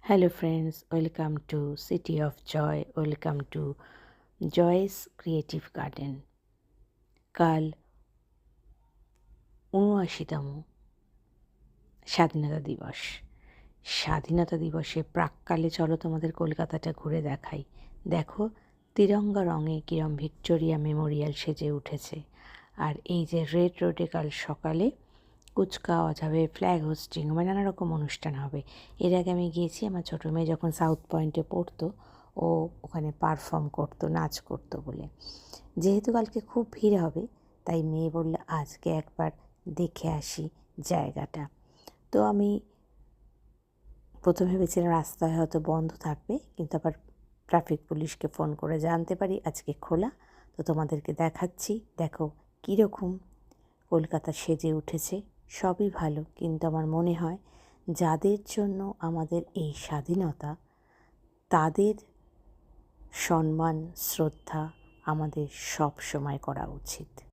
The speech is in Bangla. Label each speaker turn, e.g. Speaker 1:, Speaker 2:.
Speaker 1: Hello friends, welcome to City of Joy, welcome to Joy's Creative Garden. কাল ৭৯তম স্বাধীনতা দিবস। স্বাধীনতা দিবসে প্রাক্কালে চলো তোমাদের কলকাতাটা ঘুরে দেখাই। দেখো তিরঙ্গা রঙে কিরম ভিক্টোরিয়া মেমোরিয়াল সেজে উঠেছে। আর এই যে রেড রোডে কাল সকালে কুচকাওয়াজ হবে, ফ্ল্যাগ হোস্টিং হবে, নানা রকম অনুষ্ঠান হবে। এর আগে আমি গিয়েছি, আমার ছোটো মেয়ে যখন সাউথ পয়েন্টে পড়তো ও ওখানে পারফর্ম করতো, নাচ করতো বলে। যেহেতু কালকে খুব ভিড় হবে তাই মেয়ে বলল আজকে একবার দেখে আসি জায়গাটা। তো আমি প্রথমে ভেবেছিলাম রাস্তায় হয়তো বন্ধ থাকবে, কিন্তু আবার ট্রাফিক পুলিশকে ফোন করে জানতে পারি আজকে খোলা। তো তোমাদেরকে দেখাচ্ছি, দেখো কীরকম কলকাতা সেজে উঠেছে। সবই ভালো, কিন্তু আমার মনে হয় যাদের জন্য আমাদের এই স্বাধীনতা তাদের সম্মান শ্রদ্ধা আমাদের সব সময় করা উচিত।